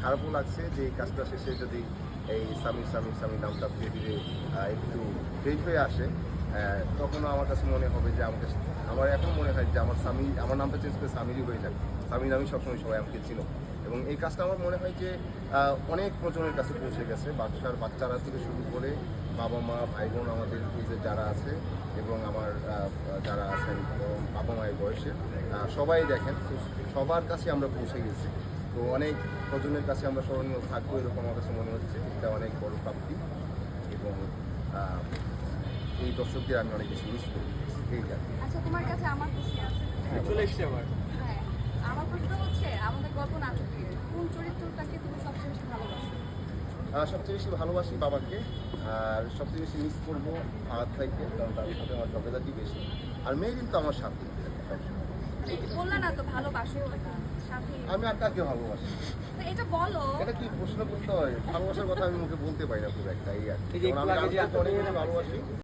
খারাপও লাগছে যে এই কাজটা শেষে যদি এই স্বামী নামটা ধীরে ধীরে একটু ফেড হয়ে আসে, তখনও আমার কাছে মনে হবে যে আমার এখন মনে হয় যে আমার নামটা চেঞ্জ করে সামিরই হয়ে যাবে। সামির আমি সবসময় সবাই আমাকে চিনো, এবং এই কাজটা আমার মনে হয় যে অনেক প্রজন্মের কাছে পৌঁছে গেছে। বাচ্চারা থেকে শুরু করে বাবা মা ভাই বোন আমাদের যে যারা আছে এবং আমার যারা আছেন বাবা মায়ের বয়সে সবাই দেখেন, তো সবার কাছে আমরা পৌঁছে গেছি। তো অনেক প্রজন্মের কাছে আমরা স্মরণীয় থাকবো, এরকম আমার কাছে মনে হচ্ছে। এটা অনেক বড় প্রাপ্তি, এবং এই দর্শকদের আমি অনেক বেশি মিস করি। এই আর কি। আচ্ছা, তোমার কাছে আমার প্রশ্ন আছে। চলে এসছে আবার। হ্যাঁ, আমার প্রশ্ন হচ্ছে আমাদের গল্প নাটকে কোন চরিত্রটাকে তুমি সবচেয়ে বেশি ভালোবাসো? সবচেয়ে বেশি ভালোবাসি বাবাকে, আর সবচেয়ে বেশি মিস করবো ফাহাদ ভাইকে, কারণ তার সাথে আমার ঝগড়াঝাটি বেশি। আর মেয়ে কিন্তু আমার সাথে বললা না তো ভালোবাসো না সাথে। আমি আর কাকে ভালোবাসি? তো এটা বলো। এটা কি প্রশ্ন করতে হয়? ভালোবাসার কথা আমি মুখে বলতে পারি না খুব একটা, এই আর কি। এই যে একটু কারণ আমি আগে যে অনেক বেশি ভালোবাসি।